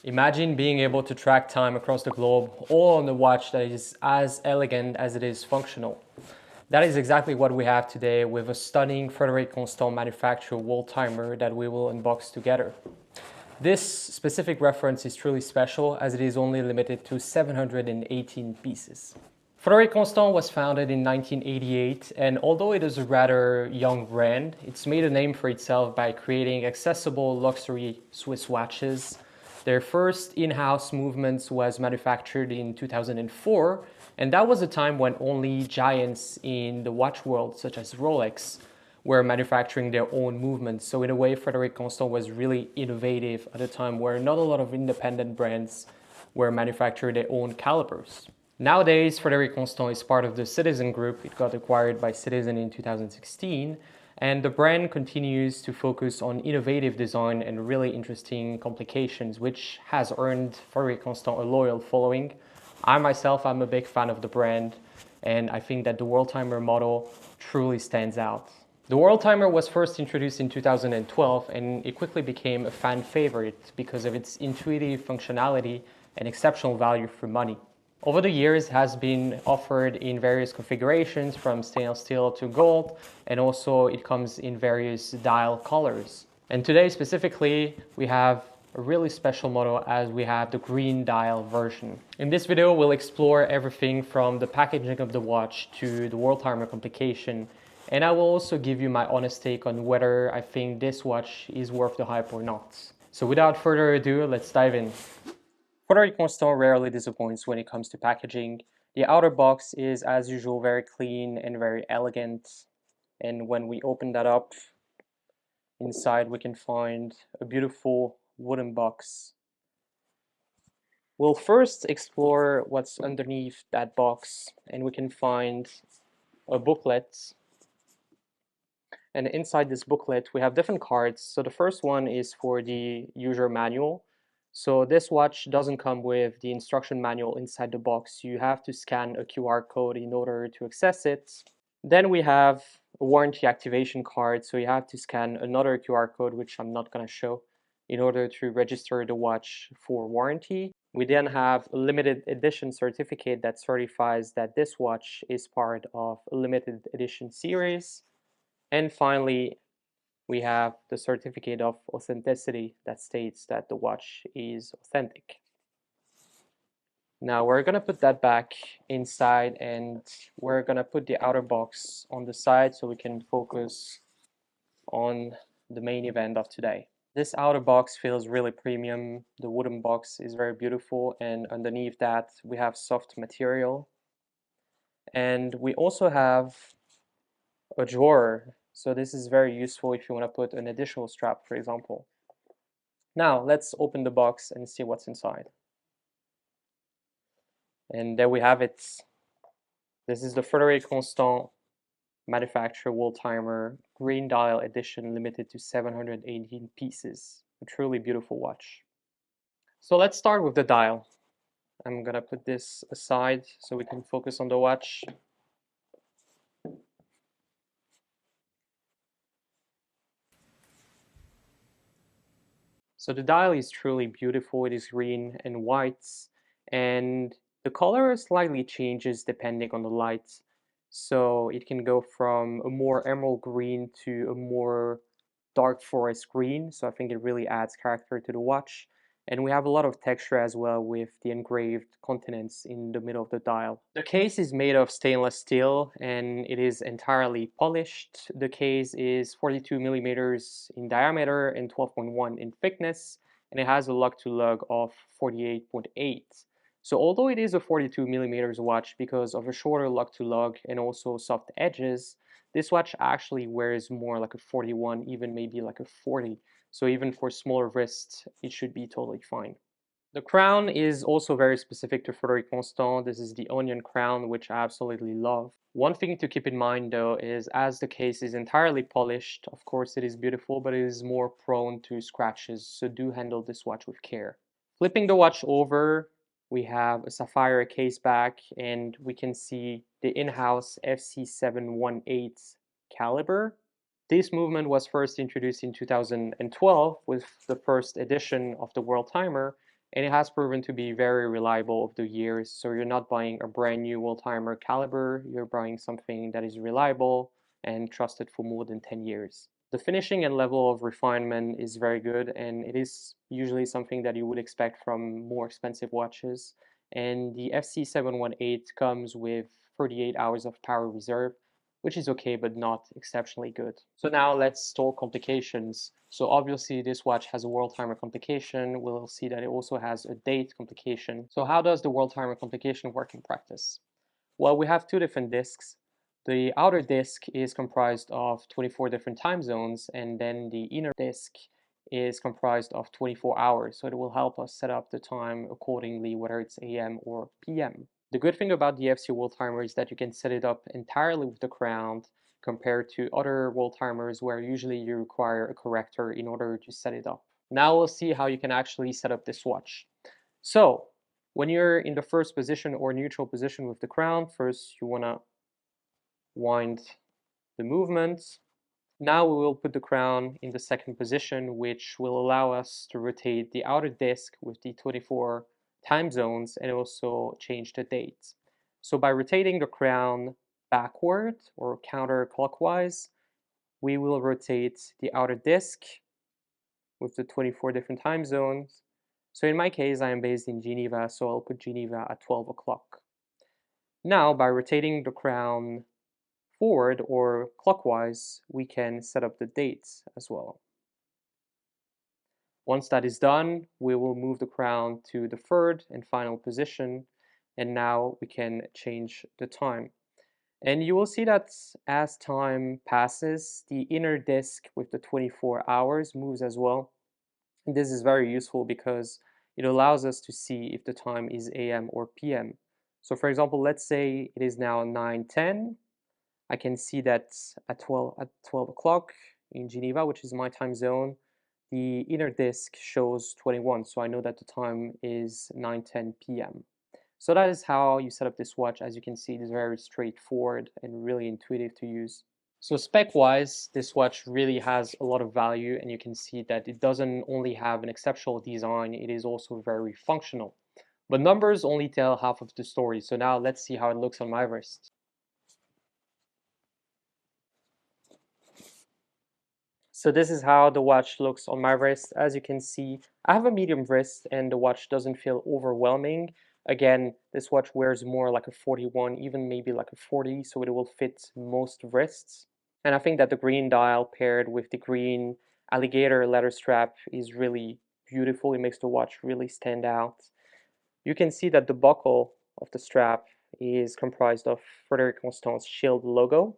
Imagine being able to track time across the globe, all on a watch that is as elegant as it is functional. That is exactly what we have today with a stunning Frederique manufactured Worldtimer that we will unbox together. This specific reference is truly special as it is only limited to 718 pieces. Frederique was founded in 1988, and although it is a rather young brand, it's made a name for itself by creating accessible luxury Swiss watches. Their first in-house movements was manufactured in 2004, and that was a time when only giants in the watch world, such as Rolex, were manufacturing their own movements. So in a way, Frederique was really innovative at a time where not a lot of independent brands were manufacturing their own calibers. Nowadays, Frederique is part of the Citizen Group. It got acquired by Citizen in 2016, and the brand continues to focus on innovative design and really interesting complications, which has earned Frederique a loyal following. I myself, I'm a big fan of the brand, and I think that the Worldtimer model truly stands out. The Worldtimer was first introduced in 2012, and it quickly became a fan favorite because of its intuitive functionality and exceptional value for money. Over the years, it has been offered in various configurations from stainless steel to gold, and also it comes in various dial colors. And today specifically, we have a really special model as we have the green dial version. In this video, we'll explore everything from the packaging of the watch to the Worldtimer complication, and I will also give you my honest take on whether I think this watch is worth the hype or not. So without further ado, let's dive in. Frederique rarely disappoints when it comes to packaging. The outer box is, as usual, very clean and very elegant. And when we open that up, inside we can find a beautiful wooden box. We'll first explore what's underneath that box, and we can find a booklet. And inside this booklet, we have different cards. So the first one is for the user manual. So this watch doesn't come with the instruction manual inside the box. You have to scan a QR code in order to access it. Then we have a warranty activation card. So you have to scan another QR code, which I'm not going to show, in order to register the watch for warranty. We then have a limited edition certificate that certifies that this watch is part of a limited edition series. And finally, we have the certificate of authenticity that states that the watch is authentic. Now we're going to put that back inside, and we're going to put the outer box on the side so we can focus on the main event of today. This outer box feels really premium. The wooden box is very beautiful, and underneath that we have soft material. And we also have a drawer. So this is very useful if you want to put an additional strap, for example. Now let's open the box and see what's inside. And there we have it. This is the Frederique manufactured Worldtimer green dial edition, limited to 718 pieces. A truly beautiful watch. So let's start with the dial. I'm gonna put this aside so we can focus on the watch. So the dial is truly beautiful. It is green and white, and the color slightly changes depending on the light. So it can go from a more emerald green to a more dark forest green. So I think it really adds character to the watch. And we have a lot of texture as well with the engraved continents in the middle of the dial. The case is made of stainless steel and it is entirely polished. The case is 42 millimeters in diameter and 12.1 in thickness, and it has a lug-to-lug of 48.8. So although it is a 42 millimeters watch, because of a shorter lug-to-lug and also soft edges, this watch actually wears more like a 41, even maybe like a 40. So even for smaller wrists, it should be totally fine. The crown is also very specific to Frederique. This is the onion crown, which I absolutely love. One thing to keep in mind though is, as the case is entirely polished, of course it is beautiful, but it is more prone to scratches, so do handle this watch with care. Flipping the watch over, we have a sapphire case back, and we can see the in-house FC718 caliber. This movement was first introduced in 2012 with the first edition of the Worldtimer, and it has proven to be very reliable over the years. So you're not buying a brand new Worldtimer caliber, you're buying something that is reliable and trusted for more than 10 years. The finishing and level of refinement is very good, and it is usually something that you would expect from more expensive watches. And the FC718 comes with 38 hours of power reserve, which is okay, but not exceptionally good. So now let's talk complications. So obviously this watch has a Worldtimer complication. We'll see that it also has a date complication. So how does the Worldtimer complication work in practice? Well, we have two different discs. The outer disk is comprised of 24 different time zones, and then the inner disk is comprised of 24 hours. So it will help us set up the time accordingly, whether it's AM or PM. The good thing about the FC Worldtimer is that you can set it up entirely with the crown compared to other Worldtimers where usually you require a corrector in order to set it up. Now we'll see how you can actually set up this watch. So when you're in the first position or neutral position with the crown, first you want to wind the movement. Now we will put the crown in the second position, which will allow us to rotate the outer disk with the 24 time zones and also change the date. So by rotating the crown backward or counterclockwise, we will rotate the outer disk with the 24 different time zones. So in my case, I am based in Geneva, so I'll put Geneva at 12 o'clock. Now, by rotating the crown forward or clockwise, we can set up the dates as well. Once that is done, we will move the crown to the third and final position, and now we can change the time. And you will see that as time passes, the inner disk with the 24 hours moves as well. And this is very useful because it allows us to see if the time is AM or PM. So for example, let's say it is now 9:10. I can see that at 12 o'clock in Geneva, which is my time zone, the inner disk shows 21, so I know that the time is 9:10 p.m. So that is how you set up this watch. As you can see, it is very straightforward and really intuitive to use. So spec-wise, this watch really has a lot of value, and you can see that it doesn't only have an exceptional design, it is also very functional. But numbers only tell half of the story, so now let's see how it looks on my wrist. So this is how the watch looks on my wrist. As you can see, I have a medium wrist and the watch doesn't feel overwhelming. Again, this watch wears more like a 41, even maybe like a 40, so it will fit most wrists. And I think that the green dial paired with the green alligator leather strap is really beautiful. It makes the watch really stand out. You can see that the buckle of the strap is comprised of Frederique shield logo.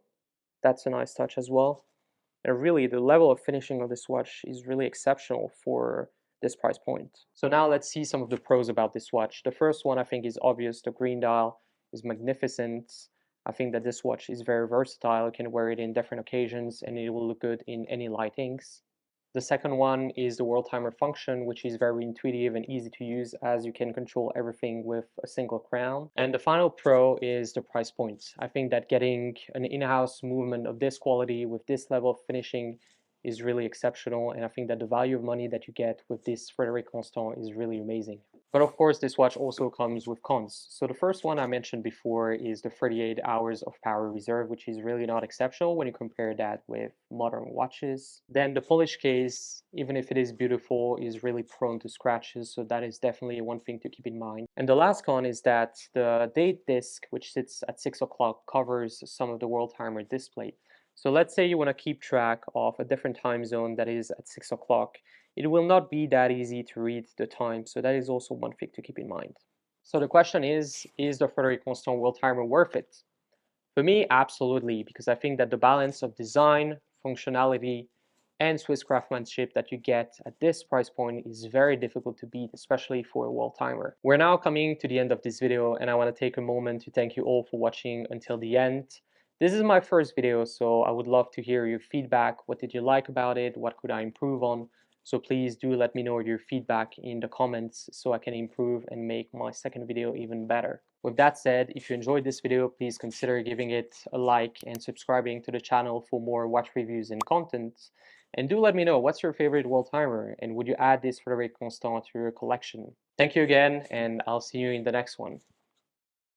That's a nice touch as well. And really, the level of finishing of this watch is really exceptional for this price point. So now let's see some of the pros about this watch. The first one I think is obvious. The green dial is magnificent. I think that this watch is very versatile. You can wear it in different occasions and it will look good in any lightings. The second one is the Worldtimer function, which is very intuitive and easy to use as you can control everything with a single crown. And the final pro is the price point. I think that getting an in-house movement of this quality with this level of finishing is really exceptional, and I think that the value of money that you get with this Frederique Constant is really amazing. But of course, this watch also comes with cons. So the first one I mentioned before is the 38 hours of power reserve, which is really not exceptional when you compare that with modern watches. Then the polish case, even if it is beautiful, is really prone to scratches, so that is definitely one thing to keep in mind. And the last con is that the date disc, which sits at 6 o'clock, covers some of the Worldtimer display. So let's say you want to keep track of a different time zone that is at 6 o'clock. It will not be that easy to read the time, so that is also one thing to keep in mind. So the question is the Frederique Constant Worldtimer worth it? For me, absolutely, because I think that the balance of design, functionality, and Swiss craftsmanship that you get at this price point is very difficult to beat, especially for a Worldtimer. We're now coming to the end of this video, and I want to take a moment to thank you all for watching until the end. This is my first video, so I would love to hear your feedback. What did you like about it? What could I improve on? So please do let me know your feedback in the comments so I can improve and make my second video even better. With that said, if you enjoyed this video, please consider giving it a like and subscribing to the channel for more watch reviews and content. And do let me know, what's your favorite Worldtimer, and would you add this Frederique Constant to your collection? Thank you again, and I'll see you in the next one.